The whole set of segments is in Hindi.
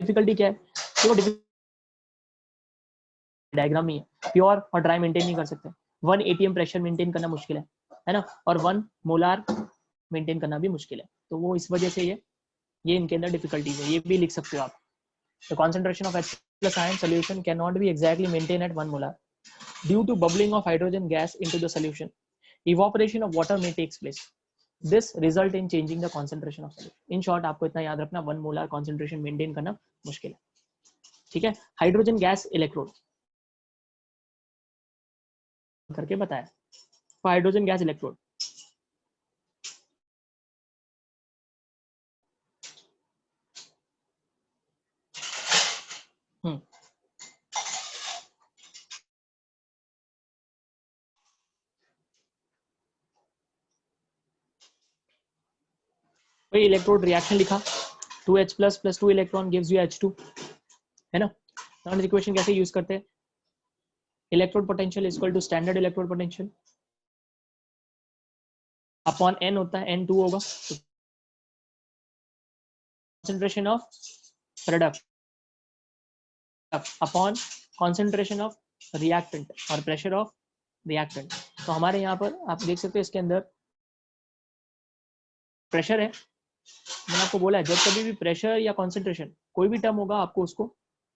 डिफिकल्टी क्या है, देखो डायग्राम में है, प्योर और ड्राई मेंटेन नहीं कर सकते, 1 atm प्रेशर मेंटेन करना मुश्किल है ना, और 1 मोलार मेंटेन करना भी मुश्किल है, तो वो इस वजह से ये इनके अंदर डिफिकल्टीज है, ये भी लिख सकते हो आप। The concentration of H plus ion solution cannot be exactly maintained at 1 molar due to bubbling of hydrogen gas into the solution. Evaporation of water may take place. This result in changing the concentration of solution. In short, आपको इतना याद रखना, 1 molar concentration maintain करना मुश्किल है, ठीक है। हाइड्रोजन गैस इलेक्ट्रोड करके बताया, हाइड्रोजन गैस इलेक्ट्रोड वही इलेक्ट्रोड रिएक्शन लिखा, 2H plus plus 2 electron gives you H2, है ना। नाउ इक्वेशन कैसे यूज करते हैं, electrode potential is equal to standard electrode potential upon n होता है, n 2 होगा, concentration of product upon concentration of reactant और pressure of reactant। तो हमारे यहाँ पर आप देख सकते हो इसके अंदर प्रेशर है, मैंने आपको बोला है जब कभी भी प्रेशर या कॉन्सेंट्रेशन कोई भी टर्म होगा आपको उसको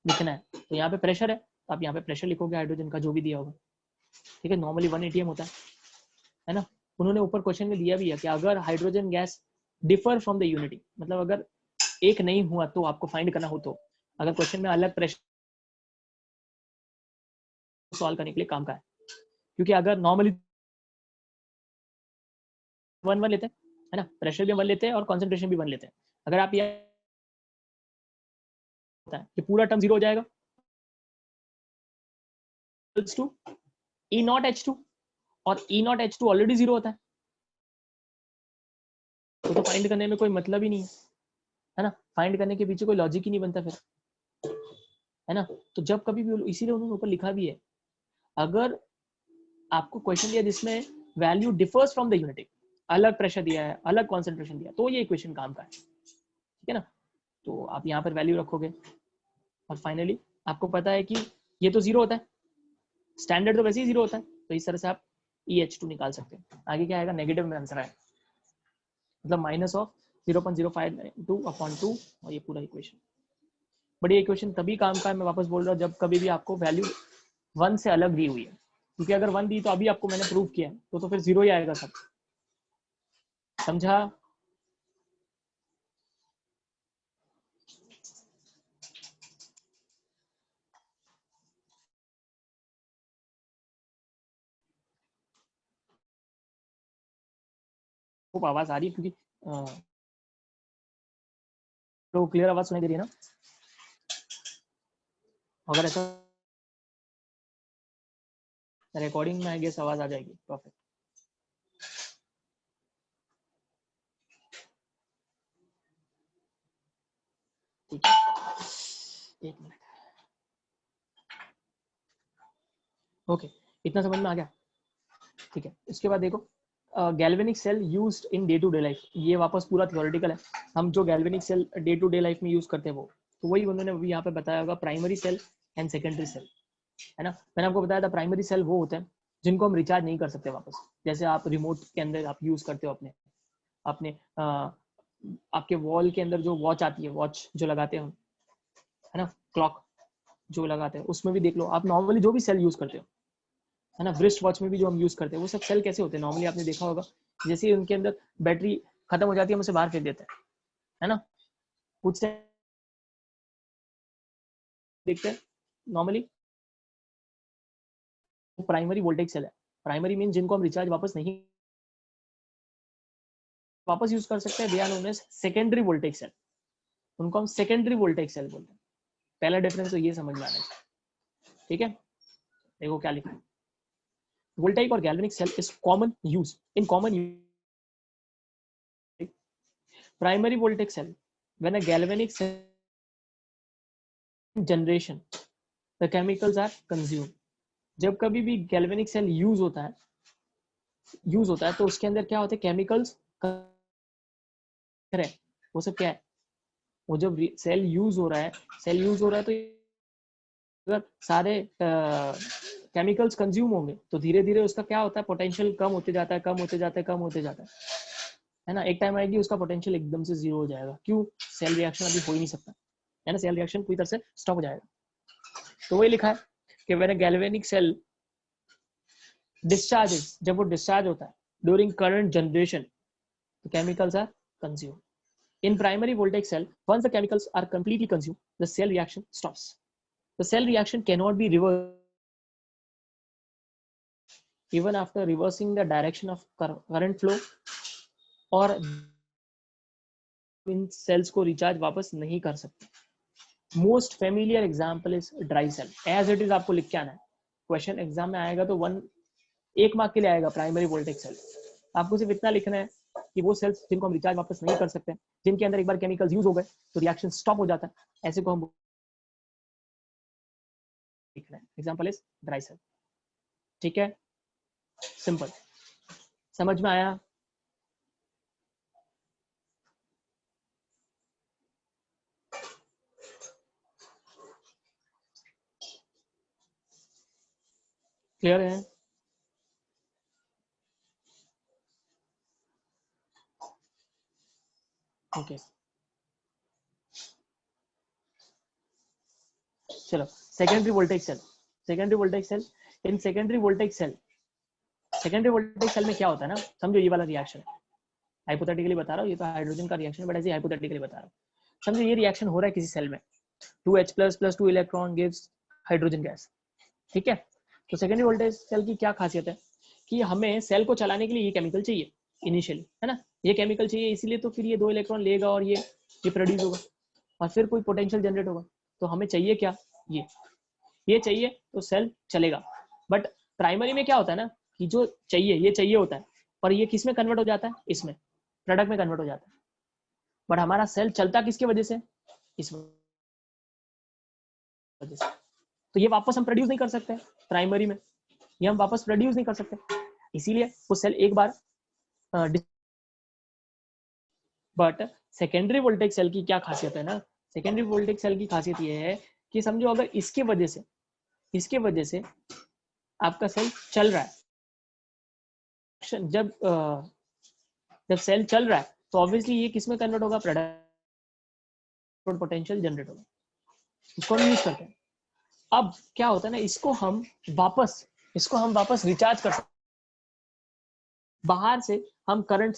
लिखना है, तो यहाँ पे प्रेशर है तो आप यहाँ पे प्रेशर लिखोगे हाइड्रोजन का जो भी दिया होगा, ठीक है। नॉर्मली 1 atm होता है ना। उन्होंने ऊपर क्वेश्चन में दिया भी है कि अगर hydrogen gas differ from the unity, मतलब अगर एक नहीं हुआ तो आपको फाइंड करना हो, तो अगर क्वेश्चन में अलग प्रेशर सॉल्व करने के लिए काम का है, क्योंकि अगर नॉर्मली 1 लेते हैं, है ना, प्रेशर भी 1 लेते हैं और कॉन्सेंट्रेशन भी 1 लेते हैं, अगर आप ये होता है कि पूरा टर्म 0 हो जाएगा टू E नॉट H2 और E नॉट H2 ऑलरेडी 0 होता है, तो फाइंड करने में कोई मतलब ही नहीं है ना, फाइंड करने के पीछे कोई लॉजिक ही नहीं बनता फिर, है ना। तो जब कभी भी, इसीलिए उन्होंने ऊपर लिखा भी है, अगर आपको क्वेश्चन दिया जिसमें value differs from the unity, अलग प्रेशर दिया है, अलग कॉन्सेंट्रेशन दिया, तो ये इक्वेशन काम का है, ठीक है ना। तो आप यहाँ पर वैल्यू रखोगे और फाइनली आपको पता है कि ये तो 0 होता है, स्टैंडर्ड तो वैसे ही 0 होता है, तो इस तरह से आप EH2 निकाल सकते हैं। आगे क्या आएगा, नेगेटिव में आंसर है, मतलब माइनस ऑफ 0.0592 अपॉन 2, और ये पूरा इक्वेशन। बट ये इक्वेशन तभी काम का है, मैं वापस बोल रहा हूँ, जब कभी भी आपको वैल्यू 1 से अलग दी हुई है, क्योंकि अगर 1 दी तो अभी आपको मैंने प्रूव किया है, तो फिर 0 ही आएगा सब, समझा। खूब आवाज आ रही है, क्योंकि तो क्लियर आवाज सुनाई दे रही है ना, अगर ऐसा रिकॉर्डिंग में आई गेस आवाज आ जाएगी, परफेक्ट। ठीक है, 1 मिनट, ओके, इतना समझ में आ गया, ठीक है। इसके बाद देखो, galvanic cell used in day to day life, ये वापस पूरा थियोरेटिकल है, हम जो galvanic cell day to day life में यूज करते हैं वो, तो वही उन्होंने अभी यहाँ पे बताया होगा, primary cell and secondary cell, है ना। मैंने आपको बताया था प्राइमरी सेल वो होते हैं जिनको हम रिचार्ज नहीं कर सकते वापस, जैसे आप रिमोट के अंदर आप यूज करते हो अपने अपने आपके वॉल के अंदर जो वॉच आती है, वॉच जो लगाते हैं हम, है ना, क्लॉक जो लगाते हैं, उसमें भी देख लो आप, नॉर्मली जो भी सेल यूज करते हो, है ना, ब्रिस्ट वॉच में भी जो हम यूज करते हैं, वो सब सेल कैसे होते हैं, नॉर्मली आपने देखा होगा, जैसे उनके अंदर बैटरी खत्म हो जाती है हम उसे बाहर फेंक देते हैं, है ना। कुछ से देखते हैं नॉर्मली प्राइमरी वोल्टेज सेल है, प्राइमरी मीन जिनको हम रिचार्ज वापस नहीं वापस यूज कर सकते हैं, they are known as secondary voltage cell, उनको हम सेकेंडरी वोल्टेज सेल बोलते हैं। पहला डिफरेंस तो ये समझ में आना चाहिए, ठीक है। देखो क्या लिखा है, वोल्टेइक और galvanic cell is common use in common primary voltage cell when a galvanic cell generation the chemicals are consume. जब कभी भी गैल्वेनिक सेल यूज होता है तो उसके अंदर क्या होता है, केमिकल्स, वो सब क्या है, वो जब सेल यूज हो रहा है, तो अगर सारे केमिकल्स कंज्यूम होंगे तो धीरे धीरे उसका क्या होता है, पोटेंशियल कम होते जाता है, कम होते जाता है, कम होते जाता है ना। एक टाइम आएगी उसका पोटेंशियल एकदम से जीरो हो जाएगा। क्यों? सेल रिएक्शन अभी हो ही नहीं सकता है ना, सेल रिएक्शन पूरी तरह से स्टॉप हो जाएगा। तो वही लिखा है कि when a galvanic cell discharges, जब वो डिस्चार्ज होता है during current generation, the chemicals are consumed. In primary voltaic cell, once the chemicals are completely consumed, the cell reaction stops. The cell reaction cannot be reversed even after reversing the direction of current flow, और इन सेल्स को रिचार्ज वापस नहीं कर सकते। Most familiar example is dry cell. As it is आपको लिख के आना है, क्वेश्चन एग्जाम में आएगा तो 1 मार्क के लिए आएगा प्राइमरी वोल्टेज सेल। आपको सिर्फ इतना लिखना है कि वो सेल्स जिनको हम रिचार्ज वापस नहीं कर सकते, जिनके अंदर एक बार केमिकल्स यूज हो गए तो रिएक्शन स्टॉप हो जाता है, ऐसे को हम लिखना है। Example is dry cell. ठीक है, सिंपल, समझ में आया? क्लियर है? ओके, चलो secondary voltage cell. Secondary voltage cell, in secondary voltage cell, secondary voltage cell में क्या होता है ना, समझो ये वाला रिएक्शन है, हाइपोथेटिकली बता रहा हूँ, ये तो हाइड्रोजन का रिएक्शन है बट ऐसे हाइपोथेटिकली बता रहा हूँ। समझो ये रिएक्शन हो रहा है किसी सेल में, 2H plus plus 2 electron gives hydrogen gas. ठीक है, तो सेकेंडरी वोल्टेज सेल की क्या खासियत है कि हमें सेल को चलाने के लिए ये केमिकल चाहिए इनिशियली, है ना, ये केमिकल चाहिए, इसीलिए तो फिर ये 2 इलेक्ट्रॉन लेगा और ये प्रोड्यूस होगा और फिर कोई पोटेंशियल जनरेट होगा। तो हमें चाहिए क्या, ये चाहिए तो सेल चलेगा। बट प्राइमरी में क्या होता है ना कि जो चाहिए ये चाहिए होता है, और ये किस में कन्वर्ट हो जाता है, इसमें प्रोडक्ट में कन्वर्ट हो जाता है। बट हमारा सेल चलता किसकी वजह से, इस वजह से। तो ये वापस हम प्रोड्यूस नहीं कर सकते प्राइमरी में, ये हम वापस प्रोड्यूस नहीं कर सकते, इसीलिए वो सेल एक बार बट सेकेंडरी वोल्टेज सेल की क्या खासियत है ना, सेकेंडरी वोल्टेज सेल की खासियत ये है कि समझो अगर इसके वजह से आपका सेल चल रहा है, जब सेल चल रहा है तो ऑब्वियसली ये किस में कन्वर्ट होगा, प्रोडक्ट पोटेंशियल जनरेट होगा, इसको हम यूज करते हैं। अब क्या होता है ना, इसको हम वापस रिचार्ज कर सकते, बाहर से हम करंट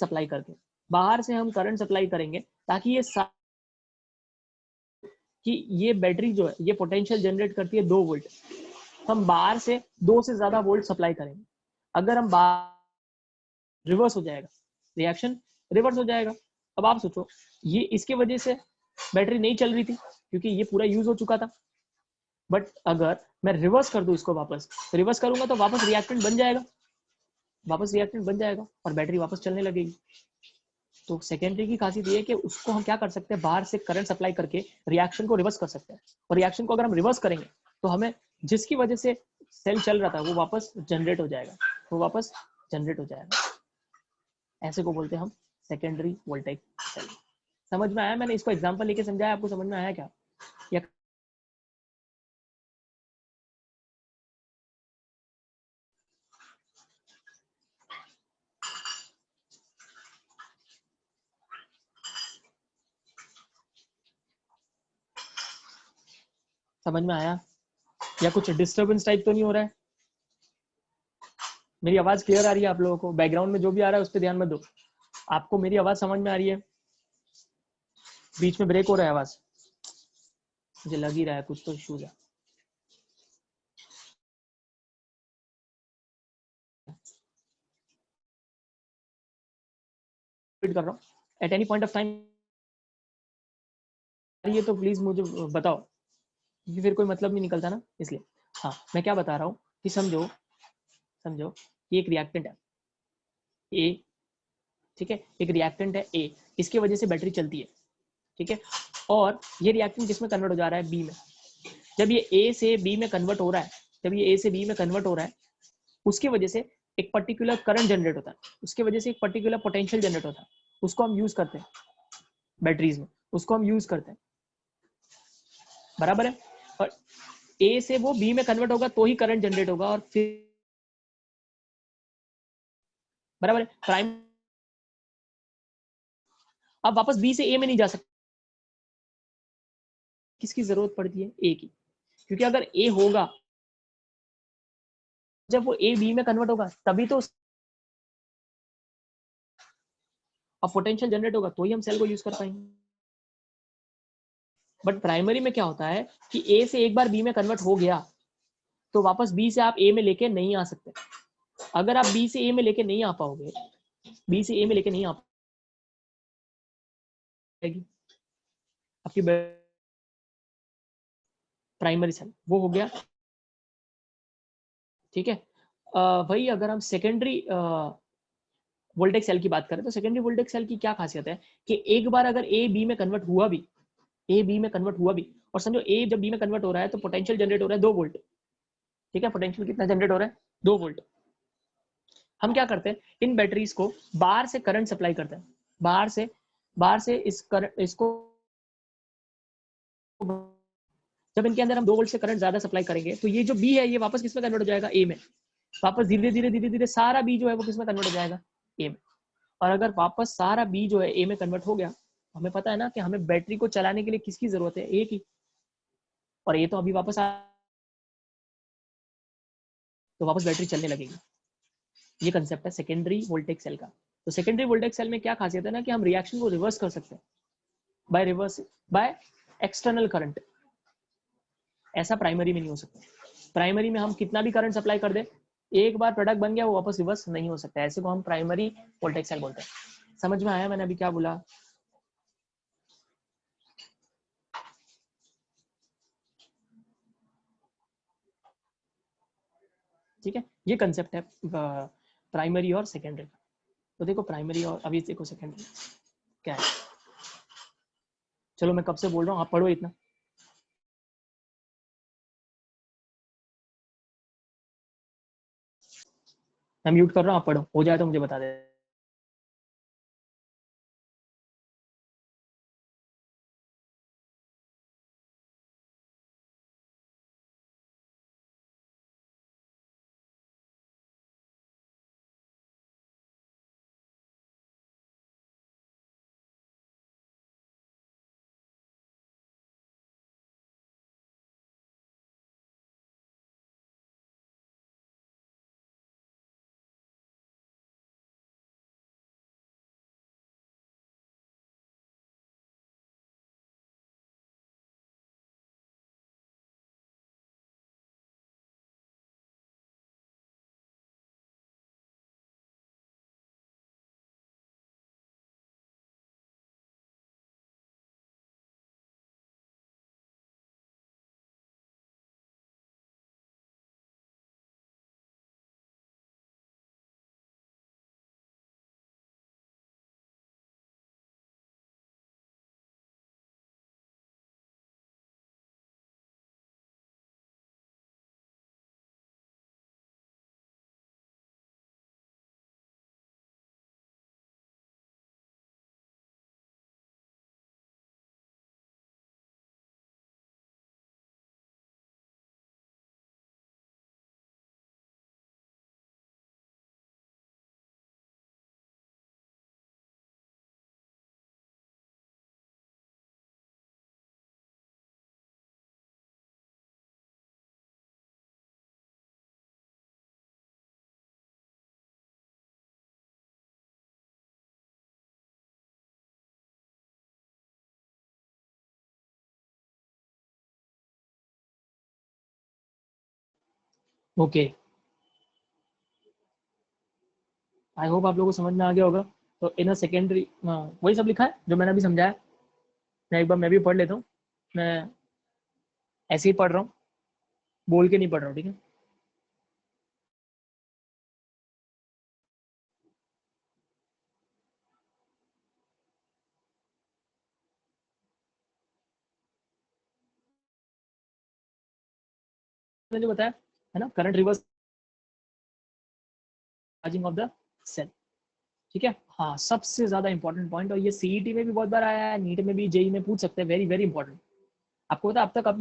सप्लाई करेंगे ताकि ये बैटरी जो है ये पोटेंशियल जनरेट करती है 2 वोल्ट, हम बाहर से 2 से ज्यादा वोल्ट सप्लाई करेंगे। अगर हम रिवर्स हो जाएगा, रिएक्शन रिवर्स हो जाएगा। अब आप सोचो ये इसके वजह से बैटरी नहीं चल रही थी क्योंकि ये पूरा यूज हो चुका था, बट अगर मैं रिवर्स कर दूं इसको, वापस रिवर्स करूंगा तो वापस रिएक्टेंट बन जाएगा और बैटरी वापस चलने लगेगी। तो सेकेंडरी की खासियत ये है कि उसको हम क्या कर सकते हैं, बाहर से करंट सप्लाई करके रिएक्शन को रिवर्स कर सकते हैं, और रिएक्शन को अगर हम रिवर्स करेंगे तो हमें जिसकी वजह से सेल चल रहा था वो वापस जनरेट हो जाएगा, ऐसे को बोलते हैं हम सेकेंडरी वोल्टेज सेल। समझ में आया? मैंने इसको एग्जांपल लेके समझाया, आपको समझ में आया क्या? या समझ में आया? या कुछ डिस्टर्बेंस टाइप तो नहीं हो रहा है? मेरी आवाज क्लियर आ रही है आप लोगों को? बैकग्राउंड में जो भी आ रहा है उस पर ध्यान मत दो। आपको मेरी आवाज समझ में आ रही है? बीच में ब्रेक हो रहा है आवाज, मुझे लग ही रहा है कुछ तो इश्यूज है। कर रहा हूँ at any point of time, ये तो प्लीज मुझे बताओ, क्योंकि फिर कोई मतलब नहीं निकलता ना, इसलिए। हाँ, मैं क्या बता रहा हूँ कि समझो कि एक रिएक्टेंट है ए, ठीक है, एक रिएक्टेंट है ए, इसकी वजह से बैटरी चलती है, ठीक है, और ये रिएक्टेंट किसमें कन्वर्ट हो जा रहा है, बी में। जब ये ए से बी में कन्वर्ट हो रहा है, उसकी वजह से एक पर्टिकुलर करंट जनरेट होता है, उसकी वजह से एक पर्टिकुलर पोटेंशियल जनरेट होता है, उसको हम यूज करते हैं बैटरीज में, उसको हम यूज करते हैं, बराबर है। और ए से वो बी में कन्वर्ट होगा तो ही करंट जनरेट होगा, और फिर बराबर है। प्राइम अब वापस बी से ए में नहीं जा सकते, किसकी जरूरत पड़ती है, ए की, क्योंकि अगर ए होगा, जब वो ए बी में कन्वर्ट होगा तभी तो अब पोटेंशियल जनरेट होगा, तो ही हम सेल को यूज कर पाएंगे। बट प्राइमरी में क्या होता है कि ए से एक बार बी में कन्वर्ट हो गया तो वापस बी से आप ए में लेके नहीं आ सकते। अगर आप बी से ए में लेके नहीं आ पाओगे, बी से ए में लेके नहीं आ पाएगी आपकी प्राइमरी सेल, वो हो गया, ठीक है। भाई अगर हम सेकेंडरी वोल्टेज सेल की बात करें तो सेकेंडरी वोल्टेज सेल की क्या खासियत है कि एक बार अगर ए बी में कन्वर्ट हुआ भी, ए बी में कन्वर्ट हुआ भी, और समझो ए जब बी में कन्वर्ट हो रहा है तो पोटेंशियल जनरेट हो रहा है 2 वोल्ट, ठीक है। पोटेंशियल कितना जनरेट हो रहा है, 2 वोल्ट। हम क्या करते हैं, इन बैटरीज को बाहर से करंट सप्लाई करते हैं, बाहर से इसको जब इनके अंदर हम 2 वोल्ट से करंट ज्यादा सप्लाई करेंगे तो ये जो बी है ये वापस किसमें कन्वर्ट हो जाएगा, ए में। वापस धीरे धीरे सारा बी जो है वो किसमें कन्वर्ट हो जाएगा, ए में। और अगर वापस सारा बी जो है ए में कन्वर्ट हो गया, हमें पता है ना कि हमें बैटरी को चलाने के लिए किसकी जरूरत है, ए की। और ये तो अभी वापस तो वापस बैटरी चलने लगेगी। ये कंसेप्ट है सेकेंडरी वोल्टेज सेल का। तो सेकेंडरी वोल्टेज सेल में क्या खासियत है ना कि हम रिएक्शन को रिवर्स कर सकते हैं बाय एक्सटर्नल करंट। ऐसा प्राइमरी में नहीं हो सकता। प्राइमरी में हम कितना भी करंट सप्लाई कर दे, एक बार प्रोडक्ट बन गया वो वापस रिवर्स नहीं हो सकता। ऐसे को हम प्राइमरी वोल्टेज सेल बोलते हैं। समझ में आया मैंने अभी क्या बोला? ठीक है, ये कंसेप्ट है प्राइमरी और सेकेंडरी का। तो देखो प्राइमरी और अभी देखो सेकेंडरी क्या है। चलो मैं कब से बोल रहा हूँ, आप पढ़ो इतना। मैं म्यूट कर रहा हूँ, आप पढ़ो, हो जाए तो मुझे बता दे। ओके, आई होप आप लोगों को समझ में आ गया होगा। तो इन सेकेंडरी वही सब लिखा है जो मैंने अभी समझाया। मैं एक बार मैं भी पढ़ लेता हूँ। मैं ऐसे ही पढ़ रहा हूँ, बोल के नहीं पढ़ रहा हूँ, ठीक है। मैंने जो बताया है ना, current reverse charging of the cell. ठीक है, हाँ सबसे ज्यादा इंपॉर्टेंट पॉइंट, और ये सीईटी में भी बहुत बार आया है, नीट में भी, जेई में पूछ सकते हैं, वेरी वेरी इंपॉर्टेंट। आपको पता है अब तक अब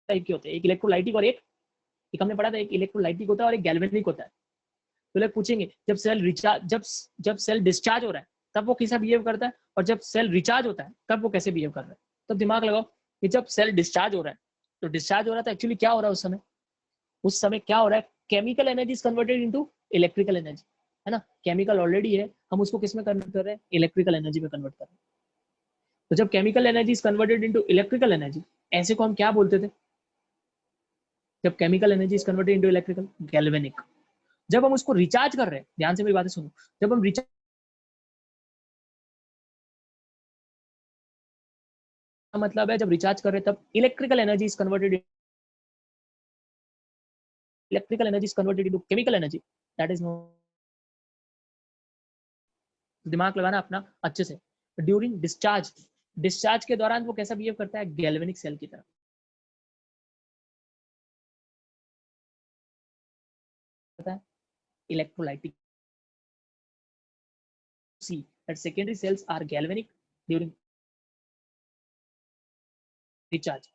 टाइप के होते हैं, एक इलेक्ट्रोलाइटिक और एक हमने पढ़ा था, एक इलेक्ट्रोलाइटिक होता है और एक गैल्वेनिक होता है। तो लोग पूछेंगे जब सेल रिचार्ज, जब सेल डिस्चार्ज हो रहा है तब वो कैसा बिहेव करता है, और जब सेल रिचार्ज होता है तब वो कैसे बिहेव कर रहा है। तो दिमाग लगाओ कि जब सेल डिस्चार्ज हो रहा है, तो डिस्चार्ज हो रहा था एक्चुअली क्या हो रहा है उस समय, उस समय क्या हो रहा है, chemical energy is converted into electrical energy, है ना। केमिकल ऑलरेडी है, हम उसको किस में कन्वर्ट कर रहे हैं, इलेक्ट्रिकल एनर्जी में कन्वर्ट कर रहे हैं। तो जब chemical energy is converted into electrical energy, ऐसे को हम क्या बोलते थे, जब chemical energy is converted into electrical, galvanic. जब हम उसको रिचार्ज कर रहे हैं, ध्यान से मेरी बातें सुनो, जब हम रिचार्ज मतलब है जब रिचार्ज कर रहे हैं तब electrical energy is converted, electrical energy is converted into chemical energy, that is no. दिमाग लगाना अपना अच्छे से। ड्यूरिंग डिस्चार्ज, डिस्चार्ज के दौरान वो कैसा बिहेव करता है, गैल्वेनिक सेल की तरह, पता है, electrolytic. See that secondary cells are galvanic during discharge.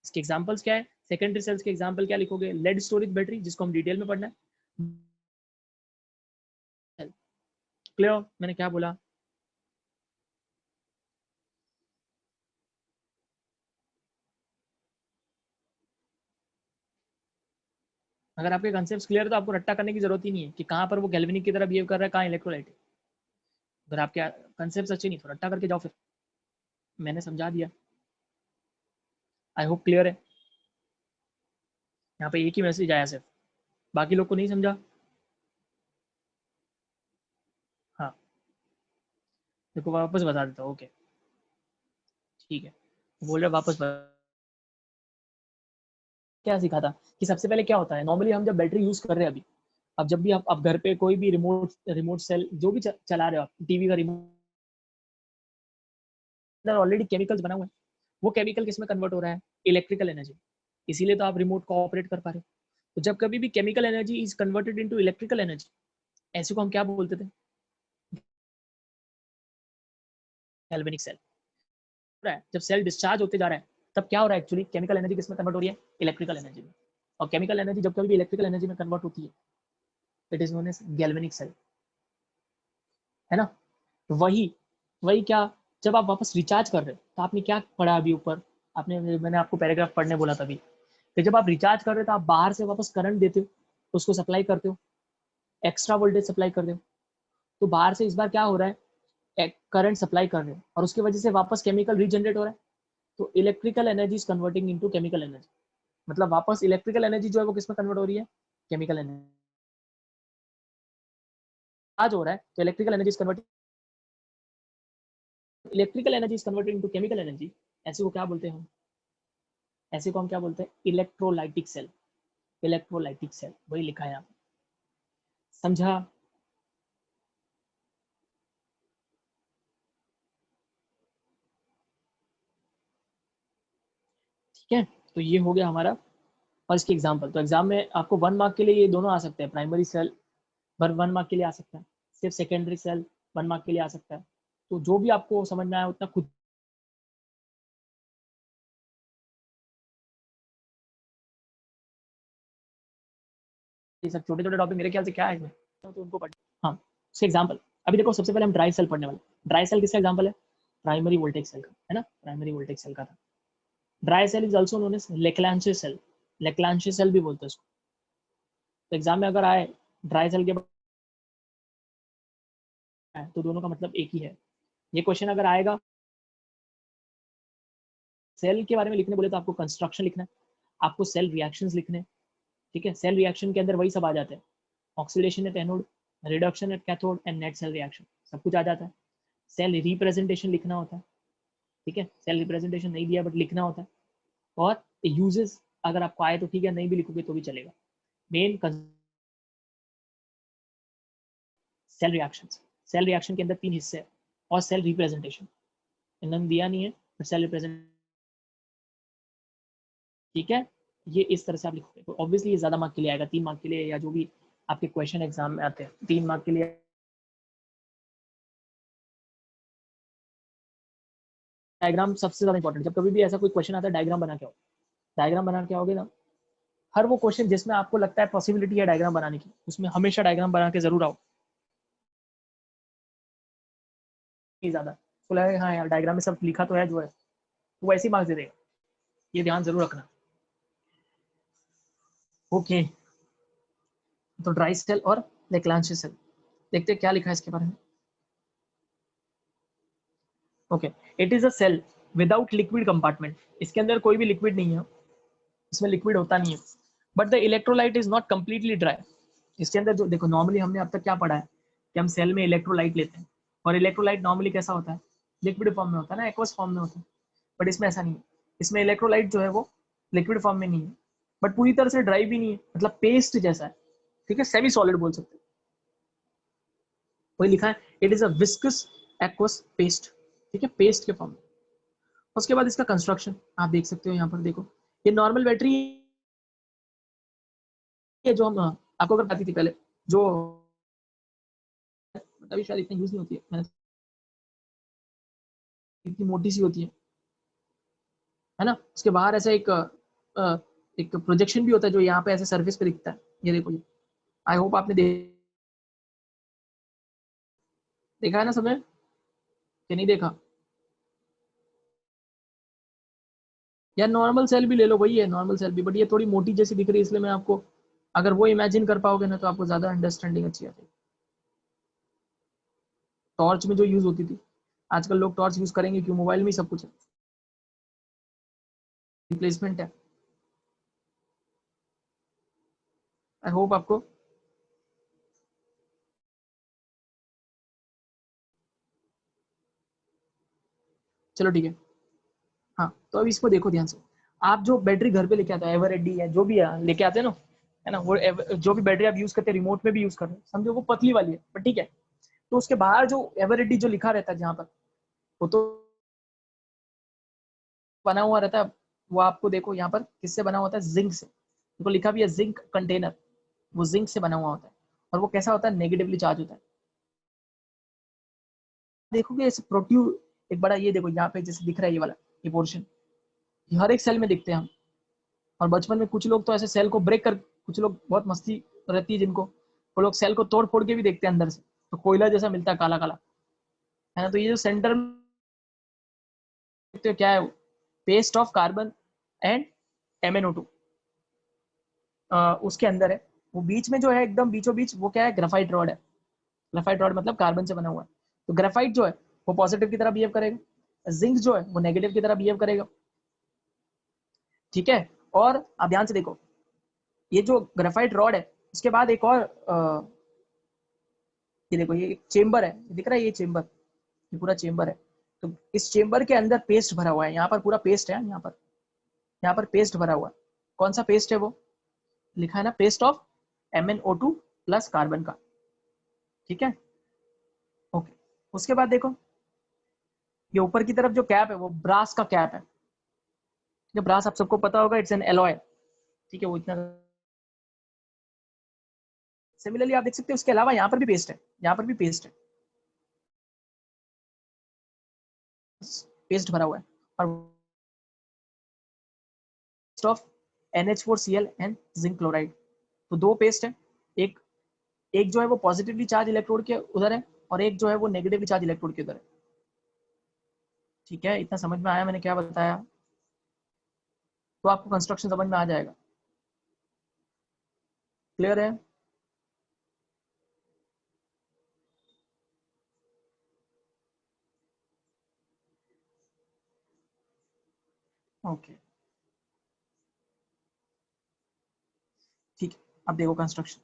इसके एग्जांपल्स क्या है, सेकेंडरी सेल्स के एग्जांपल क्या लिखोगे, लेड स्टोरेज बैटरी, जिसको हम डिटेल में पढ़ना है। क्लियर, मैंने क्या बोला। अगर आपके कंसेप्ट क्लियर है तो आपको रट्टा करने की जरूरत ही नहीं है कि कहाँ पर वो गैल्वेनिक की तरह बिहेव कर रहा है, कहाँ इलेक्ट्रोलाइटिक। अगर आपके कंसेप्ट अच्छे नहीं तो रट्टा करके जाओ, फिर मैंने समझा दिया, आई होप क्लियर है। यहाँ पे एक ही मैसेज आया सिर्फ, बाकी लोग को नहीं समझा। हाँ देखो वापस बता देता हूँ, ओके ठीक है। बोल रहे वापस क्या सीखा था कि सबसे पहले क्या होता है, नॉर्मली हम जब बैटरी यूज कर रहे हैं अभी, अब जब भी आप घर पे कोई भी रिमोट रिमोट सेल जो भी चला रहे हो आप, टीवी का रिमोट, ऑलरेडी केमिकल्स बना हुआ है, वो केमिकल किस में कन्वर्ट हो रहा है, इलेक्ट्रिकल एनर्जी। इसीलिए तो आप रिमोट को ऑपरेट कर पा रहे हो। तो जब कभी भी chemical energy is converted into electrical energy, ऐसे को हम क्या बोलते थे, गैल्वेनिक सेल। जब सेल डिस्चार्ज होते जा रहा है तब क्या हो रहा है, एक्चुअली केमिकल एनर्जी किस में कन्वर्ट हो रही है, इलेक्ट्रिकल एनर्जी में। और केमिकल एनर्जी जब कभी भी इलेक्ट्रिकल एनर्जी में कन्वर्ट होती है, it is known as galvanic cell, है ना। तो वही वही क्या, जब आप वापस रिचार्ज कर रहे हो तो आपने क्या पढ़ा अभी ऊपर, आपने, मैंने आपको पैराग्राफ पढ़ने बोला था अभी, कि जब आप रिचार्ज कर रहे हो तो आप बाहर से वापस करंट देते हो, उसको सप्लाई करते हो, एक्स्ट्रा वोल्टेज सप्लाई करते हो। तो बाहर से इस बार क्या हो रहा है, करंट सप्लाई कर रहे हो और उसकी वजह से वापस केमिकल रीजनरेट हो रहा है। तो electrical energy is converting into chemical energy, मतलब वापस इलेक्ट्रिकल एनर्जी जो है वो किस में कन्वर्ट हो रही है, केमिकल एनर्जी। आज हो रहा है तो electrical energy is converting, electrical energy is converted into chemical energy. ऐसे को क्या बोलते हैं हम, ऐसे को हम क्या बोलते हैं, इलेक्ट्रोलाइटिक सेल। इलेक्ट्रोलाइटिक सेल वही लिखा है यहाँ पे, समझा। ठीक है, तो ये हो गया हमारा। और इसके एग्जाम्पल, तो एग्जाम में आपको 1 मार्क के लिए ये दोनों आ सकते हैं, प्राइमरी सेल 1 मार्क के लिए आ सकता है, सिर्फ सेकेंडरी सेल 1 मार्क के लिए आ सकता है। तो जो भी आपको समझ में आया उतना खुद, ये सब छोटे छोटे टॉपिक मेरे ख्याल से क्या है इसमें, तो उनको पढ़। हाँ उसके एग्जाम्पल, अभी देखो सबसे पहले हम ड्राई सेल पढ़ने वाले। ड्राई सेल किसका एग्जाम्पल है, प्राइमरी वोल्टेज सेल का, है ना, प्राइमरी वोल्टेज सेल का था। Dry cell is also known as Leclanche cell, Leclanche cell भी बोलते हैं उसको। तो एग्जाम में अगर आए ड्राई सेल के बाद तो दोनों का मतलब एक ही है। ये क्वेश्चन अगर आएगा सेल के बारे में लिखने बोले तो आपको कंस्ट्रक्शन लिखना है, आपको सेल रिएक्शंस लिखने हैं। ठीक है, सेल रिएक्शन के अंदर वही सब आ जाते हैं, oxidation at anode, reduction at cathode and net cell reaction, सब कुछ आ जाता है। सेल रिप्रेजेंटेशन लिखना होता है, ठीक है, सेल रिप्रेजेंटेशन नहीं दिया बट लिखना होता है। और यूजेस अगर आपको आए तो ठीक है, नहीं भी लिखोगे तो भी चलेगा। Main cell reaction, cell reaction के अंदर 3 हिस्से हैं, और सेल रिप्रेजेंटेशन इन्होंने दिया नहीं है, बट सेल रिप्रेजेंट, ठीक है। ये इस तरह से आप लिखोगे तो ऑब्वियसली ये ज्यादा मार्क के लिए आएगा, 3 मार्क के लिए या जो भी आपके क्वेश्चन एग्जाम में आते हैं 3 मार्क के लिए। डायग्राम सबसे ज्यादा इंपॉर्टेंट, जब कभी भी ऐसा कोई क्वेश्चन आता है डायग्राम बना के आओ। डायग्राम बना के आओगे ना, हर वो क्वेश्चन जिसमें आपको लगता है पॉसिबिलिटी है डायग्राम बनाने की, उसमें हमेशा डायग्राम बना के जरूर आओ। ज्यादा तो लगे हाँ यार डायग्राम में सब लिखा तो है जो है, तो वैसे ही मार्क्स दे देगा, ये ध्यान जरूर रखना। ओके, तो ड्राई सेल और लेक्लांच सेल देखते हैं क्या लिखा है इसके बारे में। Okay, it is a cell without liquid compartment, इसके अंदर कोई भी लिक्विड नहीं है, इसमें लिक्विड होता नहीं है, but the electrolyte is not completely dry. इसके अंदर जो देखो, नॉर्मली हमने अब तक क्या पढ़ा है कि हम सेल में इलेक्ट्रोलाइट लेते हैं, और इलेक्ट्रोलाइट नॉर्मली कैसा होता है, लिक्विड फॉर्म में होता है ना, एक्वस फॉर्म में होता है, बट इसमें ऐसा नहीं है। इसमें इलेक्ट्रोलाइट जो है वो लिक्विड फॉर्म में नहीं है, बट पूरी तरह से ड्राई भी नहीं है, मतलब पेस्ट जैसा है, ठीक है, सेमी सॉलिड बोल सकते हैं। वही लिखा है, it is a viscous aqueous paste, ठीक है, पेस्ट के फॉर्म में। उसके बाद इसका कंस्ट्रक्शन आप देख सकते हो यहाँ पर, देखो ये नॉर्मल बैटरी है जो हम आपको अगर बताती थी पहले, जो अभी शायद इतनी यूज नहीं होती है, मैंने इतनी मोटी सी होती है ना, उसके बाहर ऐसा एक प्रोजेक्शन भी होता है जो यहाँ पे ऐसे सरफेस पे दिखता है, ये देखो ये, आई होप आपने देखा है ना समय कि नहीं देखा। या नॉर्मल सेल भी ले लो, वही है नॉर्मल सेल भी, बट ये थोड़ी मोटी जैसी दिख रही है, इसलिए मैं आपको, अगर वो इमेजिन कर पाओगे ना तो आपको ज्यादा अंडरस्टैंडिंग अच्छी आ जाएगी। टॉर्च में जो यूज होती थी, आजकल लोग टॉर्च यूज करेंगे क्यों, मोबाइल में ही सब कुछ है, रिप्लेसमेंट है। आई होप आपको, चलो ठीक है। हाँ, तो अब इसको देखो ध्यान से, आप जो बैटरी घर पे लेके आते हो, एवररेडी है जो भी है लेके आते हैं ना, है ना, वो जो भी बैटरी आप यूज करते हैं रिमोट में भी यूज कर रहे हैं, समझो वो पतली वाली है, पर ठीक है, तो उसके बाहर जो एवररेडी जो लिखा रहता है जहाँ पर, वो तो बना हुआ रहता है, वो आपको देखो यहाँ पर किससे बना होता है, जिंक से, देखो लिखा भी है जिंक कंटेनर, वो जिंक से बना हुआ होता है, और वो कैसा होता है, नेगेटिवली चार्ज होता है। देखोगे इस प्रोट्यू, एक बड़ा ये देखो यहाँ पे जैसे दिख रहा है ये वाला, ये पोर्शन, हर एक सेल में दिखते हैं हम। और बचपन में कुछ लोग तो ऐसे सेल को ब्रेक कर, कुछ लोग बहुत मस्ती रहती है जिनको, वो लोग सेल को तोड़ फोड़ के भी देखते हैं अंदर से, तो कोयला जैसा मिलता है काला काला, है ना, तो ये जो सेंटर में देखते हो क्या है, paste of carbon and MnO2 उसके अंदर है, वो बीच में जो है एकदम बीचों बीच वो क्या है, ग्राफाइट रॉड है। ग्राफाइट रॉड मतलब कार्बन से बना हुआ है, तो ग्राफाइट जो है वो पॉजिटिव की तरह बिहेव करेगा, जिंक जो है वो नेगेटिव की तरह बिहेव करेगा, ठीक है। और आप ध्यान से देखो, ये जो ग्राफाइट रॉड है, उसके बाद एक और ये देखो, ये चेम्बर है, दिख रहा है ये चेम्बर, ये पूरा चेम्बर है, तो इस चेम्बर के अंदर पेस्ट भरा हुआ है, यहाँ पर पूरा पेस्ट है, यहाँ पर पेस्ट भरा हुआ है। कौन सा पेस्ट है वो, लिखा है ना, paste of MnO2 plus carbon का, ठीक है, ओके। उसके बाद देखो, ये ऊपर की तरफ जो कैप है वो ब्रास का कैप है, जो ब्रास आप सबको पता होगा, इट्स एन एलॉय, ठीक है, वो इतना। सिमिलरली आप देख सकते हैं उसके अलावा यहाँ पर भी पेस्ट है, यहाँ पर भी पेस्ट है, पेस्ट भरा हुआ है, और of NH4Cl and zinc chloride, तो दो पेस्ट है, एक एक जो है वो पॉजिटिवली चार्ज इलेक्ट्रोड के उधर है, और एक जो है वो नेगेटिवली चार्ज इलेक्ट्रोड के उधर है, ठीक है, इतना समझ में आया मैंने क्या बताया, तो आपको कंस्ट्रक्शन समझ में आ जाएगा, क्लियर है। ओके, ठीक है, अब देखो कंस्ट्रक्शन,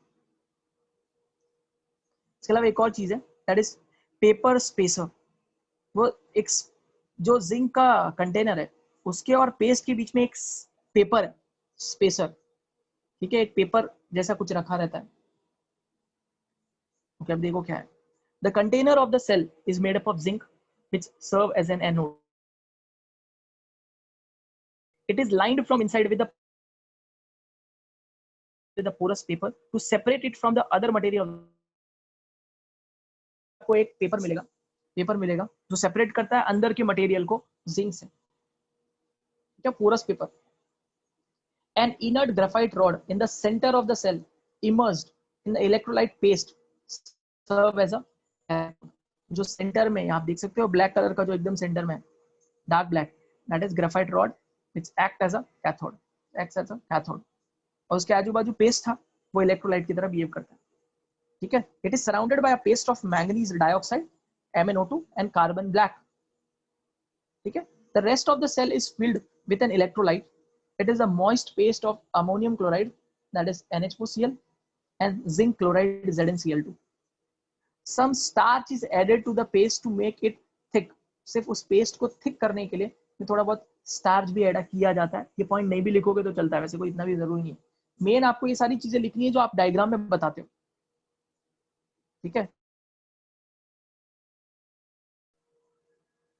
इसके अलावा एक और चीज है, दैट इज पेपर स्पेसर। वो एक जो जिंक का कंटेनर है, उसके और पेस्ट के बीच में एक पेपर है, स्पेसर, ठीक है, एक पेपर जैसा कुछ रखा रहता है, ओके। अब देखो क्या है, the container of the cell is made up of zinc which serve as an anode. It is lined from inside with a the porous paper to separate it from the other material. आपको एक पेपर मिलेगा जो सेपरेट करता है अंदर के मटेरियल को जिंक से, क्या porous paper. An inert graphite rod in the center of the cell immersed in the electrolyte paste serve as a cathode. जो सेंटर में आप देख सकते हो ब्लैक कलर का जो एकदम सेंटर में dark black, that is graphite rod which act as a cathode, acts as a cathode. और उसके आजू बाजू पेस्ट था वो इलेक्ट्रोलाइट की तरह बिहेव करता है. ठीक है. It is surrounded by a paste of manganese dioxide MnO2 and carbon black. ठीक है. The rest of the cell is filled with an electrolyte. It is a moist paste of ammonium chloride that is NH4Cl and zinc chloride ZnCl2. Some starch is added to the paste to make it thick. सिर्फ उस पेस्ट को थिक करने के लिए थोड़ा बहुत स्टार्च भी ऐड किया जाता है. ये पॉइंट नहीं भी लिखोगे तो चलता है, वैसे कोई इतना भी जरूरी नहीं है. मेन आपको ये सारी चीजें लिखनी है जो आप डायग्राम में बताते हो. ठीक है.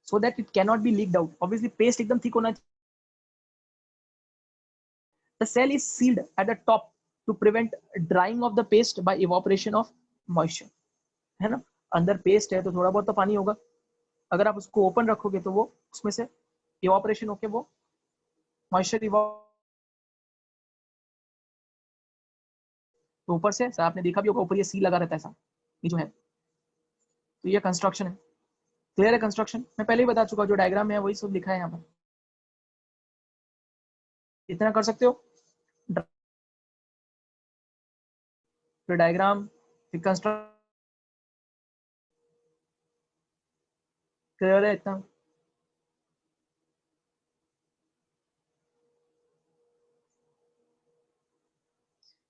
so that it cannot be leaked out. Obviously paste एकदम thick होना चाहिए. The cell is sealed at the top to prevent drying of the paste by evaporation of moisture. है ना. अंदर पेस्ट है तो थोड़ा बहुत तो पानी होगा. अगर आप उसको ओपन रखोगे तो वो उसमें से इवापोरेशन होके वो मॉइस्चर तो ऊपर से आपने देखा भी होगा ऊपर ये सी लगा रहता है ऐसा, ये जो है. तो ये कंस्ट्रक्शन है. क्लियर है कंस्ट्रक्शन. मैं पहले ही बता चुका हूं जो डायग्राम में है वही सब लिखा है यहाँ पर. इतना कर सकते हो. फिर डायग्राम, फिर कंस्ट्रक्ट. क्लियर है इतना.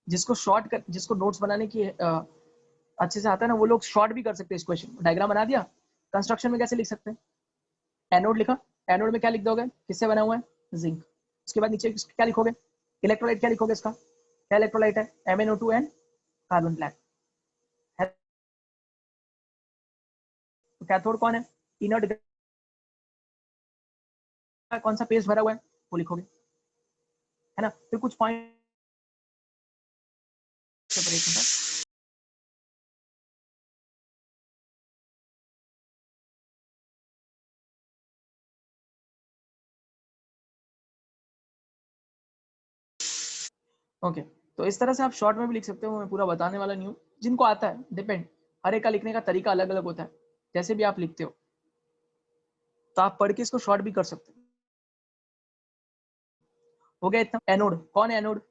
जिसको शॉर्ट कर, जिसको नोट्स बनाने की अच्छे से आता है ना वो लोग शॉर्ट भी कर सकते हैं इस क्वेश्चन. डायग्राम बना दिया. कंस्ट्रक्शन में कैसे लिख सकते हैं. एनोड लिखा. एनोड में क्या लिख दोगे, किससे बना हुआ है, जिंक. उसके बाद नीचे क्या लिखोगे, इलेक्ट्रोलाइट क्या लिखोगे, इसका क्या इलेक्ट्रोलाइट है, MnO2 एंड कार्बन ब्लैक. तो कैथोड कौन है, इनर्ट कौन सा पेस्ट भरा हुआ है वो लिखोगे, है ना. फिर कुछ पॉइंट ओके. तो इस तरह से आप शॉर्ट में भी लिख सकते हो. मैं पूरा बताने वाला नहीं हूँ. जिनको आता है डिपेंड, हर एक का लिखने का तरीका अलग अलग होता है. जैसे भी आप लिखते हो तो आप पढ़ के इसको शॉर्ट भी कर सकते हो गया इतना. एनोड कौन है, एनोड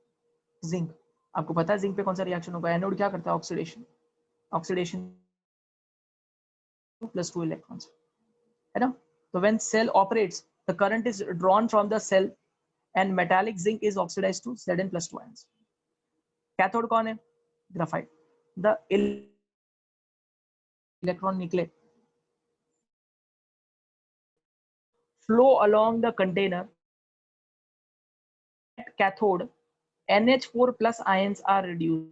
जिंक. आपको पता है जिंक पे कौन सा रिएक्शन होगा. एनोड क्या करता है, ऑक्सीडेशन. ऑक्सीडेशन +2 इलेक्ट्रॉन्स, है ना. तो when cell operates the current is drawn from the cell and metallic zinc is oxidised to Zn+2 ions. Cathode कौन है, ग्राफाइट. द इलेक्ट्रॉन निकले flow along the container at cathode NH4 plus ions are reduced.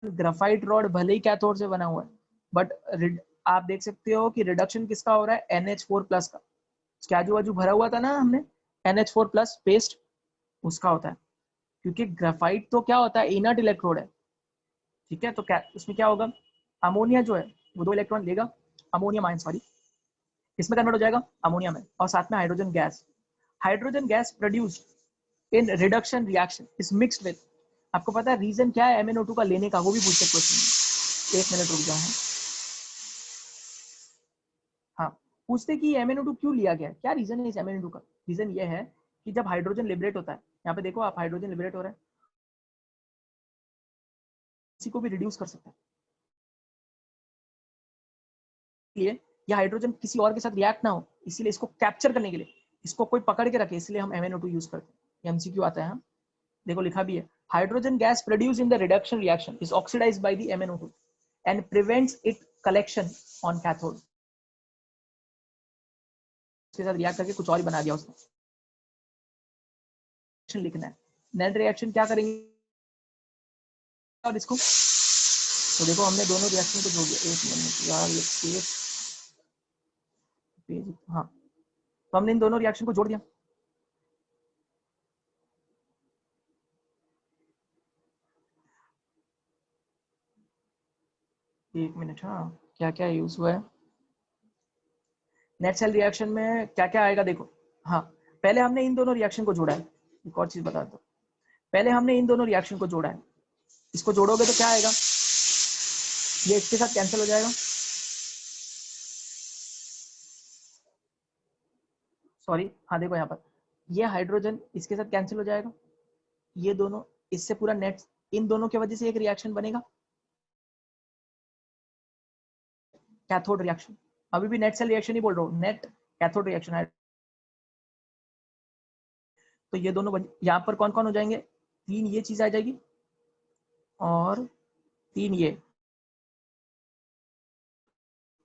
Graphite rod भले ही कैथोड से बना हुआ है बट आप देख सकते हो कि रिडक्शन किसका हो रहा है, NH4 प्लस का. उसके आजू बाजू भरा हुआ था ना हमने NH4 प्लस पेस्ट, उसका होता है. क्योंकि ग्राफाइट तो क्या होता है, इनर्ट इलेक्ट्रोड है. ठीक है. तो क्या उसमें क्या होगा, अमोनिया जो है वो 2 इलेक्ट्रॉन लेगा, अमोनियम आयन सॉरी, इसमें कन्वर्ट हो जाएगा अमोनिया में, और साथ में hydrogen gas. Hydrogen gas produced in reduction reaction is mixed with. आपको पता है रीजन क्या है MnO2 का लेने का, वो भी पूछते क्वेश्चन. 1 मिनट रुक जाओ. हाँ, पूछते कि MnO2 क्यों लिया गया, क्या रीजन है इस MnO2 का. रीजन ये है कि जब हाइड्रोजन लिबरेट होता है, यहाँ पे देखो आप, हाइड्रोजन लिबरेट हो रहा है, इसी को भी रिड्यूस कर सकता है. इसलिए ये हाइड्रोजन किसी और के साथ रिएक्ट ना हो, इसीलिए इसको कैप्चर करने के लिए इसको कोई पकड़ के रखे, इसलिए हम MnO2 यूज करते हैं. MCQ आता है. देखो लिखा भी है, hydrogen gas produced in the reduction reaction is oxidised by the MnO2 and prevents it collection on cathode. इसके साथ रिएक्ट करके कुछ और ही बना दिया उसने. लिखना है नेट रिएक्शन क्या करेंगे और इसको, तो देखो हमने दोनों रिएक्शन को जोड़ दिया. 1 मिनट यार ये पेज, हाँ, तो हमने इन दोनों रिएक्शन को जोड़ दिया. एक मिनट, हाँ क्या क्या यूज हुआ है नेट सेल रिएक्शन में, क्या क्या आएगा देखो। हाँ, पहले हमने इन दोनों रिएक्शन को जोड़ा है। एक और चीज बता दो, पहले हमने इन दोनों रिएक्शन को जोड़ा है। इसको जोड़ोगे तो क्या आएगा, ये इसके साथ कैंसिल हो जाएगा, सॉरी हाँ देखो यहाँ पर, ये हाइड्रोजन इसके साथ कैंसिल हो जाएगा, ये दोनों, इससे पूरा नेट, इन दोनों की वजह से एक रिएक्शन बनेगा, कैथोड रिएक्शन। अभी भी नेट सेल रिएक्शन ही बोल रहा हूँ, नेट कैथोड रिएक्शन है। तो ये दोनों यहाँ पर कौन कौन हो जाएंगे, तीन ये चीज आ जाएगी और तीन ये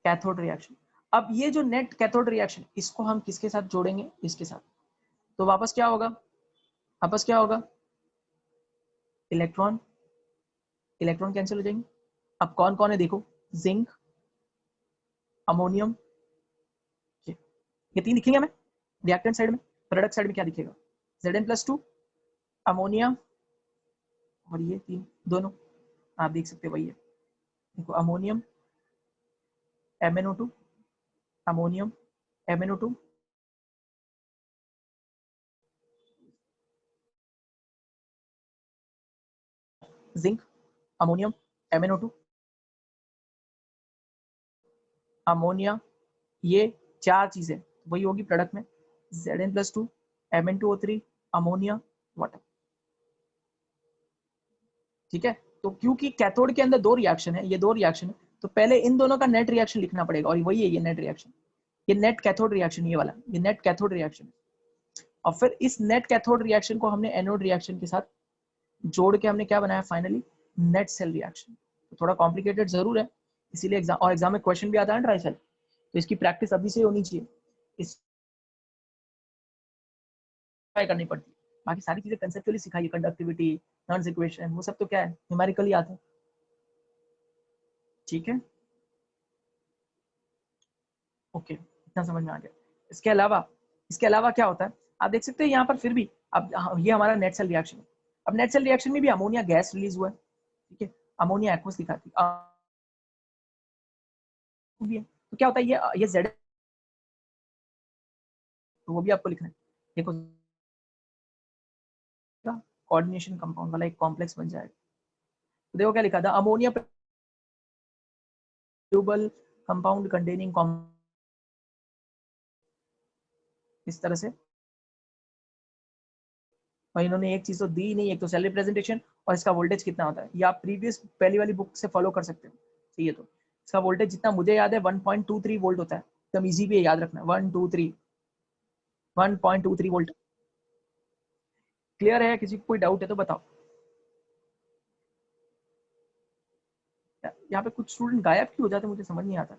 कैथोड रिएक्शन। अब ये जो नेट कैथोड रिएक्शन, इसको हम किसके साथ जोड़ेंगे, इसके साथ, तो वापस क्या होगा, वापस क्या होगा, इलेक्ट्रॉन, इलेक्ट्रॉन कैंसिल हो जाएंगे। अब कौन कौन है देखो, जिंक, अमोनियम, ये तीन दिखेंगे हमें रिएक्टेंट साइड में। प्रोडक्ट साइड में क्या दिखेगा, Zn+2, अमोनिया, और ये तीन दोनों आप देख सकते हो, वही है देखो, ammonium MnO2, ammonium MnO2, zinc, ammonium MnO2, ammonia, ये चार चीजें वही होगी प्रोडक्ट में, Zn+2, Mn2O3, अमोनिया, वाटर। ठीक है, तो क्योंकि कैथोड के अंदर दो रिएक्शन है, ये दो रिएक्शन है, तो पहले इन दोनों का नेट रिएक्शन लिखना पड़ेगा, और वही है ये नेट रिएक्शन, ये नेट कैथोड रिएक्शन, ये वाला ये नेट कैथोड रिएक्शन। और फिर इस नेट कैथोड रिएक्शन को हमने एनोड रिएक्शन के साथ जोड़ के हमने क्या बनाया फाइनली, नेट सेल रिएक्शन। तो थोड़ा कॉम्प्लिकेटेड जरूर है, इसीलिए एग्जाम, और एग्जाम में क्वेश्चन भी आता है ट्राई सेल, तो इसकी प्रैक्टिस अभी से होनी चाहिए, इस ट्राई करनी पड़ती है। बाकी सारी चीजें कंसेप्चुअली सिखाइए, कंडक्टिविटी, नॉन इक्वेशन, वो सब तो क्या है न्यूमेरिकली आते हैं। ठीक है, ओके, इतना समझ में आ गया। इसके अलावा क्या होता है, आप देख सकते हैं यहाँ पर फिर भी, अब ये हमारा नेट सेल रिएक्शन है। अब नेट सेल रिएक्शन में भी अमोनिया गैस रिलीज हुआ है, ठीक है, अमोनिया एक्वस दिखाती है, तो क्या होता है, ये जेड, तो वो भी आपको लिखना है, देखो कोऑर्डिनेशन कंपाउंड वाला एक कॉम्प्लेक्स बन जाएगा। तो देखो क्या लिखा था, अमोनिया ट्यूबल कंपाउंड कंटेनिंग, इस तरह से। और इन्होंने एक चीज तो दी नहीं, एक तो सेल रिप्रेजेंटेशन, और इसका वोल्टेज कितना होता है, ये आप प्रीवियस पहली वाली बुक से फॉलो कर सकते हो। ठीक है, तो इसका वोल्टेज जितना मुझे याद है 1.23 वोल्ट होता है, एकदम इजी भी है याद रखना, 1.23 वोल्ट। क्लियर है, किसी को कोई डाउट है तो बताओ। यहाँ पे कुछ स्टूडेंट गायब क्यों हो जाते हैं, मुझे समझ नहीं आता।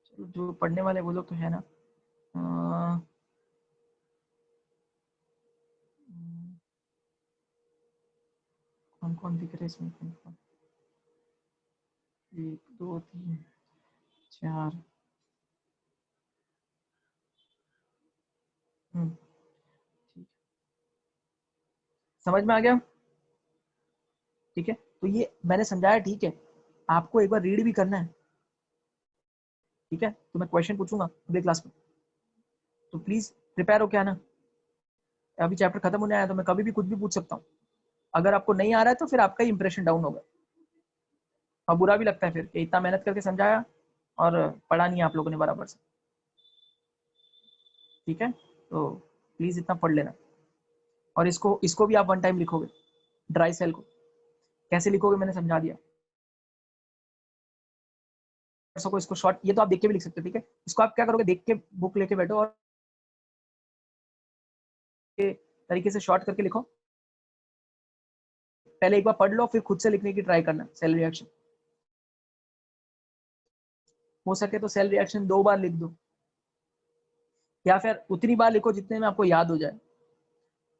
चलो, जो पढ़ने वाले वो लोग तो है ना। कौन कौन दिख रहे हैं इसमें, कौन कौन, 1 2 3 4, ठीक, समझ में आ गया। ठीक है, तो ये मैंने समझाया, ठीक है, आपको एक बार रीड भी करना है। ठीक है, तो मैं क्वेश्चन पूछूंगा अगले क्लास में, तो प्लीज प्रिपेयर हो क्या ना। अभी चैप्टर खत्म होने आया, तो मैं कभी भी कुछ भी पूछ सकता हूँ। अगर आपको नहीं आ रहा है तो फिर आपका ही इंप्रेशन डाउन होगा, और बुरा भी लगता है फिर कि इतना मेहनत करके समझाया और पढ़ा नहीं आप लोगों ने बराबर से। ठीक है, तो प्लीज इतना पढ़ लेना। और इसको इसको भी आप वन टाइम लिखोगे, ड्राई सेल को कैसे लिखोगे मैंने समझा दिया। को इसको शॉर्ट, ये तो आप देख के भी लिख सकते हो, ठीक है, इसको आप क्या करोगे, देख के बुक लेके बैठो और तरीके से शॉर्ट करके लिखो। पहले एक बार पढ़ लो, फिर खुद से लिखने की ट्राई करना सेल रिएक्शन। हो सके तो सेल रिएक्शन 2 बार लिख दो, या फिर उतनी बार लिखो जितने में आपको याद हो जाए,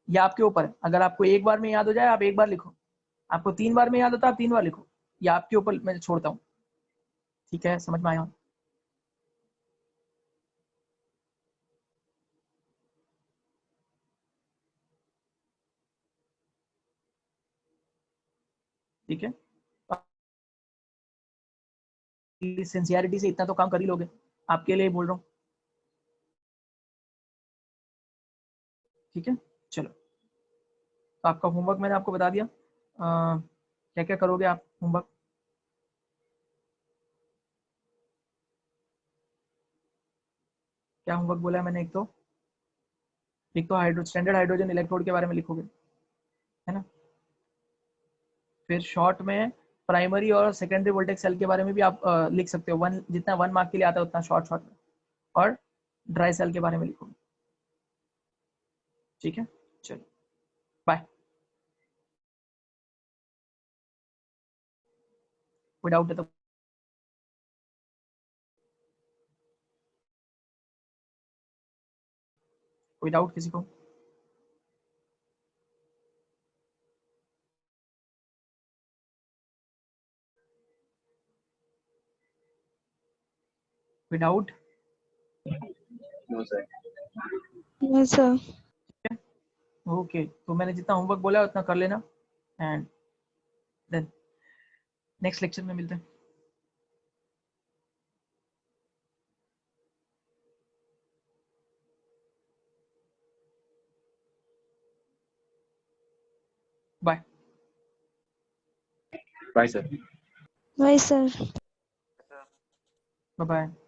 या आपके ऊपर है। अगर आपको एक बार में याद हो जाए आप एक बार लिखो, आपको 3 बार में याद होता है आप 3 बार लिखो, या आपके ऊपर, मैं छोड़ता हूँ। ठीक है, समझ में आया। ठीक है। सिंसियरिटी से इतना तो काम कर ही लोगे, आपके लिए बोल रहा हूँ। ठीक है, चलो तो आपका होमवर्क मैंने आपको बता दिया। क्या क्या करोगे आप होमवर्क? क्या होमवर्क बोला है मैंने? एक तो स्टैंडर्ड हाइड्रोजन इलेक्ट्रोड के बारे में लिखोगे, है ना। फिर शॉर्ट में प्राइमरी और सेकेंडरी वोल्टेज सेल के बारे में भी आप लिख सकते हो, जितना 1 मार्क के लिए आता है उतना शॉर्ट शॉर्ट में, और ड्राई सेल के बारे में लिखोगे। ठीक है, चलो बाय। कोई डाउट है तो कोई डाउट किसी को? कोई doubt? No sir. Yes sir. Okay, तो मैंने जितना होमवर्क बोला है उतना कर लेना, एंड देन नेक्स्ट लेक्चर में मिलते हैं। Bye bye sir. Bye sir. Bye bye.